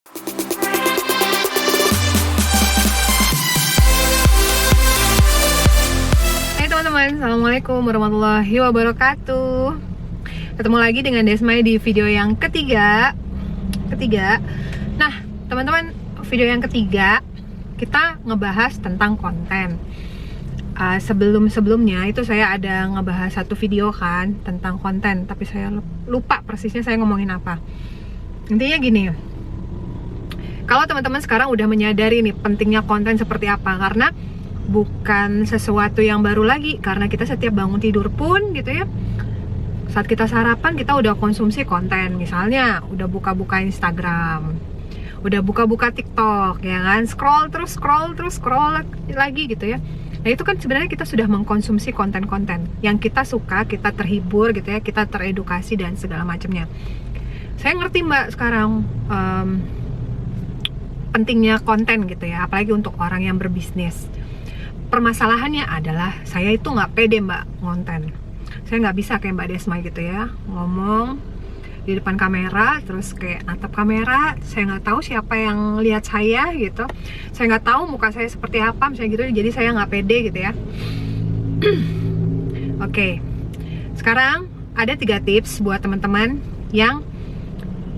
Hai teman-teman, assalamualaikum warahmatullahi wabarakatuh. Ketemu lagi dengan Desmai di video yang ketiga. Nah teman-teman, video yang ketiga kita ngebahas tentang konten. Sebelumnya itu saya ada ngebahas satu video kan tentang konten, tapi saya lupa persisnya saya ngomongin apa. Intinya gini, kalau teman-teman sekarang udah menyadari nih pentingnya konten seperti apa, karena bukan sesuatu yang baru lagi, karena kita setiap bangun tidur pun gitu ya, saat kita sarapan kita udah konsumsi konten. Misalnya udah buka-buka Instagram, udah buka-buka TikTok ya kan, scroll lagi gitu ya. Nah itu kan sebenarnya kita sudah mengkonsumsi konten-konten yang kita suka, kita terhibur gitu ya, kita teredukasi dan segala macamnya. Saya ngerti mbak sekarang pentingnya konten gitu ya, apalagi untuk orang yang berbisnis. Permasalahannya adalah saya itu nggak pede mbak ngonten. Saya nggak bisa kayak mbak Desma gitu ya, ngomong di depan kamera terus kayak natap kamera. Saya nggak tahu siapa yang lihat saya gitu, saya nggak tahu muka saya seperti apa misalnya gitu, jadi saya nggak pede gitu ya. Oke, sekarang ada 3 tips buat teman-teman yang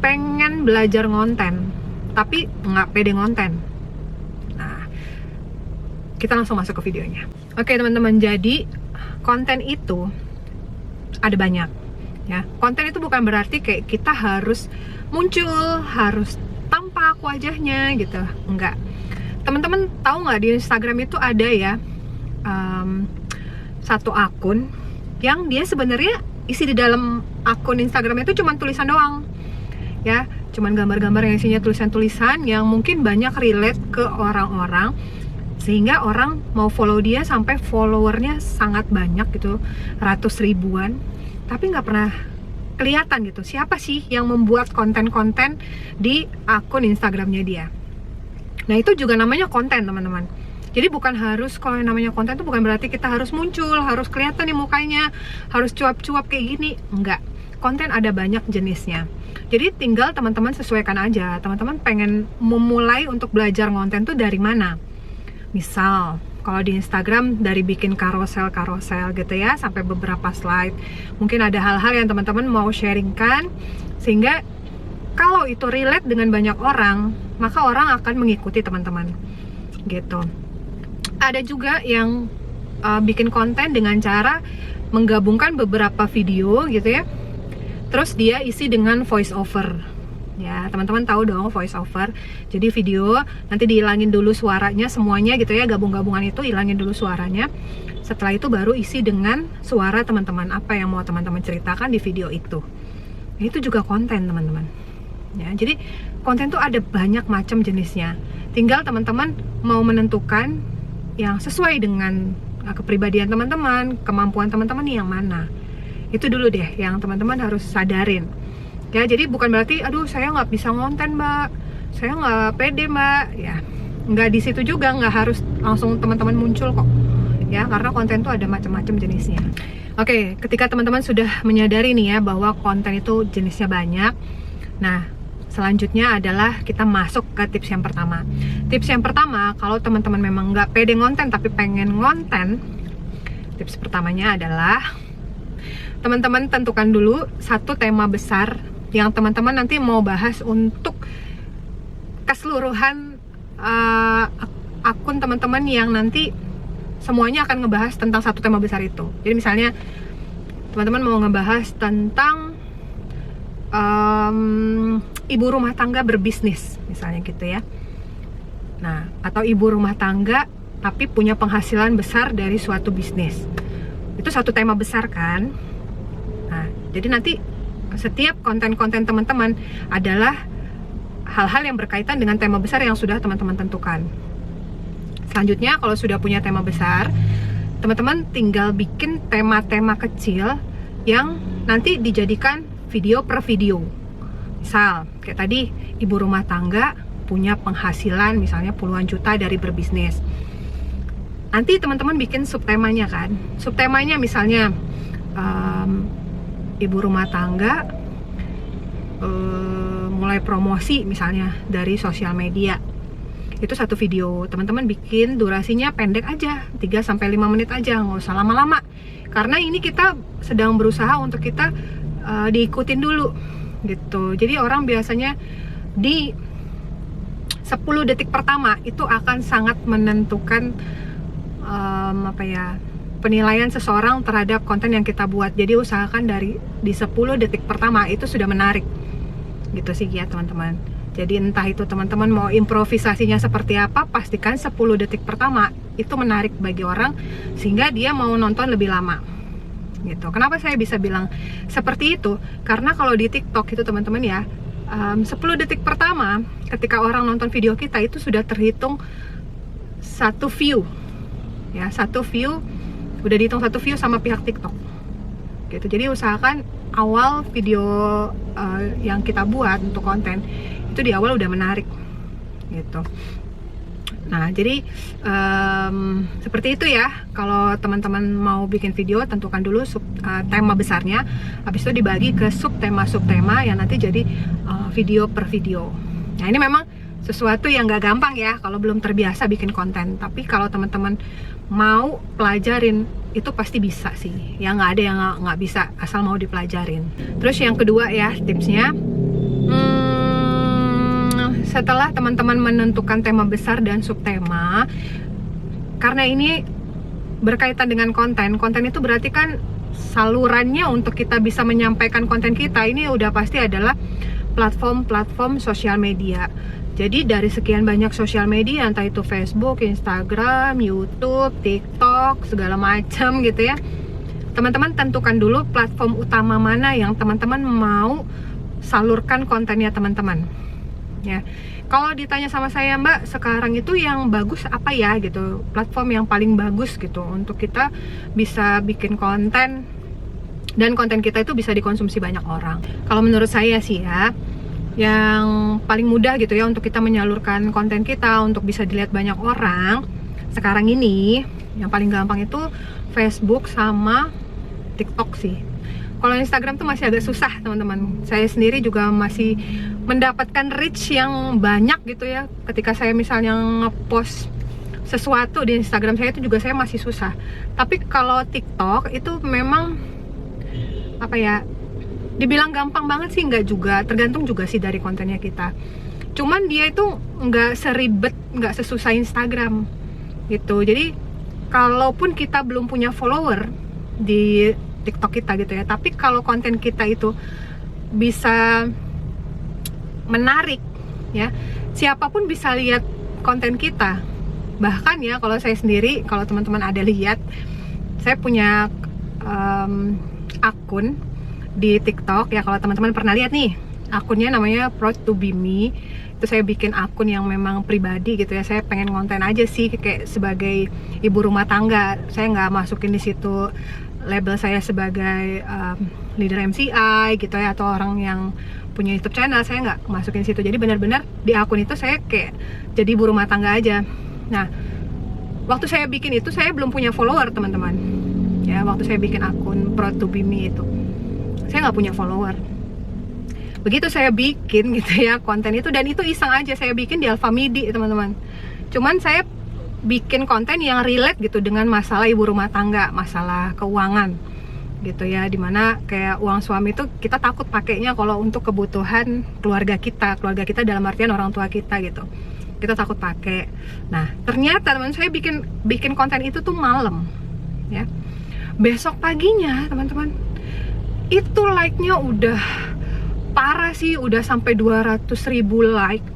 pengen belajar ngonten tapi nggak pede ngonten. Nah, kita langsung masuk ke videonya. Oke teman-teman, jadi konten itu ada banyak ya. Konten itu bukan berarti kayak kita harus muncul, harus tampak wajahnya gitu, enggak. Teman-teman tahu nggak di Instagram itu ada ya satu akun yang dia sebenarnya isi di dalam akun Instagram itu cuma tulisan doang ya, cuman gambar-gambar yang isinya tulisan-tulisan yang mungkin banyak relate ke orang-orang, sehingga orang mau follow dia sampai followernya sangat banyak gitu, ratus ribuan, tapi nggak pernah kelihatan gitu siapa sih yang membuat konten-konten di akun Instagramnya dia. Nah itu juga namanya konten teman-teman. Jadi bukan harus, kalau yang namanya konten itu bukan berarti kita harus muncul, harus kelihatan nih mukanya, harus cuap-cuap kayak gini, enggak. Konten ada banyak jenisnya. Jadi tinggal teman-teman sesuaikan aja. Teman-teman pengen memulai untuk belajar konten tuh dari mana? Misal kalau di Instagram dari bikin karosel gitu ya, sampai beberapa slide. Mungkin ada hal-hal yang teman-teman mau sharingkan, sehingga kalau itu relate dengan banyak orang, maka orang akan mengikuti teman-teman gitu. Ada juga yang bikin konten dengan cara menggabungkan beberapa video gitu ya, terus dia isi dengan voice over. Ya, teman-teman tahu dong voice over. Jadi video nanti dihilangin dulu suaranya semuanya gitu ya, gabung-gabungan itu hilangin dulu suaranya. Setelah itu baru isi dengan suara teman-teman, apa yang mau teman-teman ceritakan di video itu. Itu juga konten teman-teman. Ya, jadi konten tuh ada banyak macam jenisnya. Tinggal teman-teman mau menentukan yang sesuai dengan kepribadian teman-teman, kemampuan teman-teman yang mana. Itu dulu deh yang teman-teman harus sadarin. Ya, jadi bukan berarti, aduh saya nggak bisa ngonten mbak, saya nggak pede mbak, ya nggak di situ juga, nggak harus langsung teman-teman muncul kok, ya karena konten tuh ada macam-macam jenisnya. Oke, ketika teman-teman sudah menyadari nih ya bahwa konten itu jenisnya banyak, nah selanjutnya adalah kita masuk ke tips yang pertama. Tips yang pertama, kalau teman-teman memang nggak pede ngonten tapi pengen ngonten, tips pertamanya adalah teman-teman tentukan dulu satu tema besar yang teman-teman nanti mau bahas untuk keseluruhan akun teman-teman, yang nanti semuanya akan ngebahas tentang satu tema besar itu. Jadi misalnya teman-teman mau ngebahas tentang ibu rumah tangga berbisnis misalnya gitu ya. Nah, atau ibu rumah tangga tapi punya penghasilan besar dari suatu bisnis. Itu satu tema besar kan. Nah, jadi nanti setiap konten-konten teman-teman adalah hal-hal yang berkaitan dengan tema besar yang sudah teman-teman tentukan. Selanjutnya, kalau sudah punya tema besar, teman-teman tinggal bikin tema-tema kecil yang nanti dijadikan video per video. Misal, kayak tadi, ibu rumah tangga punya penghasilan misalnya puluhan juta dari berbisnis. Nanti teman-teman bikin subtemanya kan. Subtemanya misalnya ibu rumah tangga mulai promosi misalnya dari sosial media. Itu satu video, teman-teman bikin durasinya pendek aja, 3-5 menit aja, nggak usah lama-lama. Karena ini kita sedang berusaha untuk kita diikutin dulu gitu. Jadi orang biasanya di 10 detik pertama itu akan sangat menentukan penilaian seseorang terhadap konten yang kita buat. Jadi usahakan di 10 detik pertama itu sudah menarik gitu sih ya teman-teman. Jadi entah itu teman-teman mau improvisasinya seperti apa, pastikan 10 detik pertama itu menarik bagi orang sehingga dia mau nonton lebih lama gitu. Kenapa saya bisa bilang seperti itu? Karena kalau di TikTok itu teman-teman ya, 10 detik pertama ketika orang nonton video kita itu sudah terhitung 1 view ya, 1 view udah dihitung 1 view sama pihak TikTok gitu. Jadi usahakan awal video yang kita buat untuk konten itu di awal udah menarik gitu. Nah jadi seperti itu ya. Kalau teman-teman mau bikin video, tentukan dulu tema besarnya, habis itu dibagi ke subtema yang nanti jadi video per video. Nah ini memang sesuatu yang gak gampang ya kalau belum terbiasa bikin konten. Tapi kalau teman-teman mau pelajarin itu pasti bisa sih. Ya nggak ada yang nggak bisa asal mau dipelajarin. Terus yang kedua ya tipsnya, setelah teman-teman menentukan tema besar dan subtema, karena ini berkaitan dengan konten itu berarti kan salurannya untuk kita bisa menyampaikan konten kita ini udah pasti adalah platform sosial media. Jadi dari sekian banyak sosial media, entah itu Facebook, Instagram, YouTube, TikTok, segala macam gitu ya, teman-teman tentukan dulu platform utama mana yang teman-teman mau salurkan kontennya teman-teman ya. Kalau ditanya sama saya, Mbak, sekarang itu yang bagus apa ya gitu, platform yang paling bagus gitu untuk kita bisa bikin konten dan konten kita itu bisa dikonsumsi banyak orang. Kalau menurut saya sih ya, yang paling mudah gitu ya untuk kita menyalurkan konten kita untuk bisa dilihat banyak orang sekarang ini, yang paling gampang itu Facebook sama TikTok sih. Kalau Instagram tuh masih agak susah teman-teman. Saya sendiri juga masih mendapatkan reach yang banyak gitu ya. Ketika saya misalnya ngepost sesuatu di Instagram saya itu juga saya masih susah. Tapi kalau TikTok itu memang dibilang gampang banget sih, nggak juga, tergantung juga sih dari kontennya kita. Cuman dia itu nggak seribet, nggak sesusah Instagram gitu. Jadi kalaupun kita belum punya follower di TikTok kita gitu ya, tapi kalau konten kita itu bisa menarik ya, siapapun bisa lihat konten kita. Bahkan ya kalau saya sendiri, kalau teman-teman ada lihat, saya punya akun di TikTok ya, kalau teman-teman pernah lihat nih, akunnya namanya Proud to be Me. Itu saya bikin akun yang memang pribadi gitu ya, saya pengen konten aja sih kayak sebagai ibu rumah tangga. Saya nggak masukin di situ label saya sebagai leader MCI gitu ya, atau orang yang punya YouTube channel, saya nggak masukin situ. Jadi benar-benar di akun itu saya kayak jadi ibu rumah tangga aja. Nah waktu saya bikin itu saya belum punya follower teman-teman ya, waktu saya bikin akun Proud to be Me itu saya nggak punya follower. Begitu saya bikin gitu ya konten itu, dan itu iseng aja saya bikin di Alfamidi teman-teman. Cuman saya bikin konten yang relate gitu dengan masalah ibu rumah tangga, masalah keuangan gitu ya, dimana kayak uang suami itu kita takut pakainya kalau untuk kebutuhan keluarga kita dalam artian orang tua kita gitu, kita takut pakai. Nah ternyata teman saya bikin konten itu tuh malam ya, besok paginya teman-teman itu like-nya udah parah sih, udah sampai 200.000 like.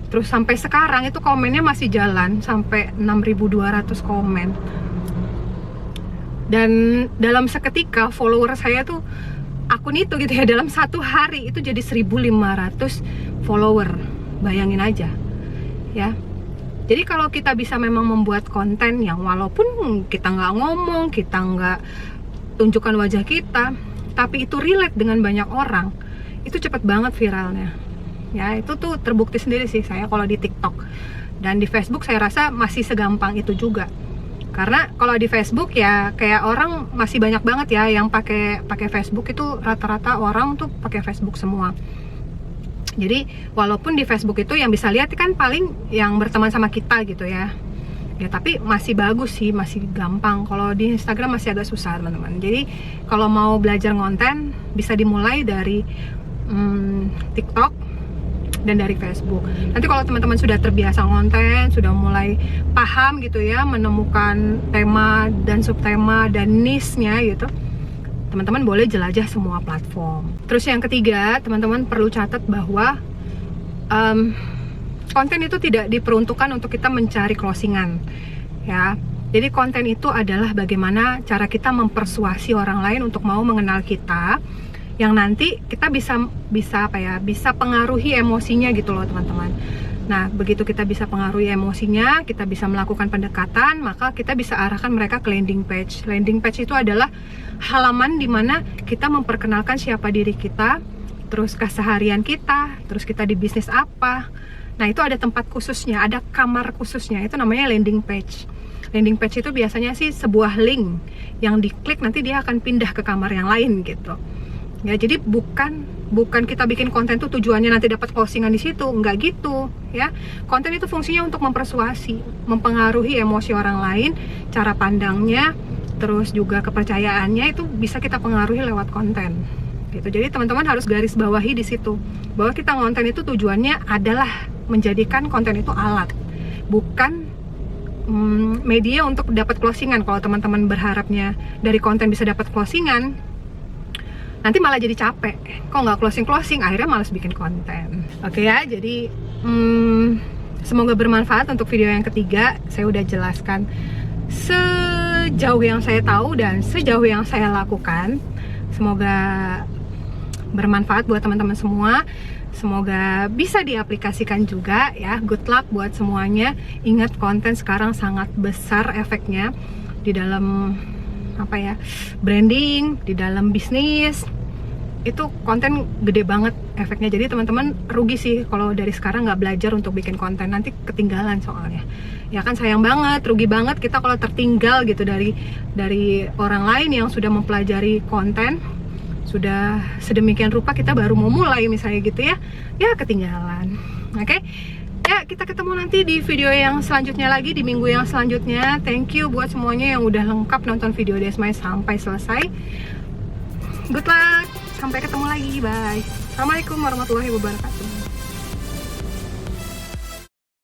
Terus sampai sekarang itu komennya masih jalan, sampai 6.200 komen. Dan dalam seketika follower saya tuh, akun itu gitu ya, dalam satu hari itu jadi 1.500 follower. Bayangin aja ya. Jadi kalau kita bisa memang membuat konten yang walaupun kita nggak ngomong, kita nggak tunjukkan wajah kita, tapi itu relate dengan banyak orang, itu cepet banget viralnya ya. Itu tuh terbukti sendiri sih saya kalau di TikTok. Dan di Facebook saya rasa masih segampang itu juga, karena kalau di Facebook ya kayak orang masih banyak banget ya yang pakai Facebook, itu rata-rata orang tuh pakai Facebook semua. Jadi walaupun di Facebook itu yang bisa lihat kan paling yang berteman sama kita gitu ya, tapi masih bagus sih, masih gampang. Kalau di Instagram masih agak susah teman-teman. Jadi kalau mau belajar konten bisa dimulai dari TikTok dan dari Facebook. Nanti kalau teman-teman sudah terbiasa konten, sudah mulai paham gitu ya, menemukan tema dan subtema dan niche-nya gitu, teman-teman boleh jelajah semua platform. Terus yang ketiga, teman-teman perlu catat bahwa konten itu tidak diperuntukkan untuk kita mencari closingan ya. Jadi konten itu adalah bagaimana cara kita mempersuasi orang lain untuk mau mengenal kita, yang nanti kita bisa pengaruhi emosinya gitu loh teman-teman. Nah, begitu kita bisa pengaruhi emosinya, kita bisa melakukan pendekatan, maka kita bisa arahkan mereka ke landing page. Landing page itu adalah halaman di mana kita memperkenalkan siapa diri kita, terus keseharian kita, terus kita di bisnis apa. Nah, itu ada tempat khususnya, ada kamar khususnya, itu namanya landing page. Landing page itu biasanya sih sebuah link yang diklik nanti dia akan pindah ke kamar yang lain gitu. Ya, jadi bukan kita bikin konten tuh tujuannya nanti dapat closingan di situ, enggak gitu ya. Konten itu fungsinya untuk mempersuasi, mempengaruhi emosi orang lain, cara pandangnya, terus juga kepercayaannya itu bisa kita pengaruhi lewat konten gitu. Jadi teman-teman harus garis bawahi di situ bahwa kita konten itu tujuannya adalah menjadikan konten itu alat, bukan media untuk dapat closingan. Kalau teman-teman berharapnya dari konten bisa dapat closingan, nanti malah jadi capek, kok nggak closing, akhirnya malas bikin konten. Oke ya, jadi semoga bermanfaat untuk video yang ketiga. Saya udah jelaskan sejauh yang saya tahu dan sejauh yang saya lakukan. Semoga bermanfaat buat teman-teman semua, semoga bisa diaplikasikan juga ya. Good luck buat semuanya. Ingat, konten sekarang sangat besar efeknya di dalam branding, di dalam bisnis. Itu konten gede banget efeknya. Jadi teman-teman rugi sih kalau dari sekarang nggak belajar untuk bikin konten, nanti ketinggalan soalnya. Ya kan, sayang banget, rugi banget kita kalau tertinggal gitu dari orang lain yang sudah mempelajari konten, sudah sedemikian rupa kita baru mau mulai misalnya gitu ya, ketinggalan. Oke? Ya, kita ketemu nanti di video yang selanjutnya lagi, di minggu yang selanjutnya. Thank you buat semuanya yang udah lengkap nonton video Desmai sampai selesai. Good luck, sampai ketemu lagi, bye. Assalamualaikum warahmatullahi wabarakatuh.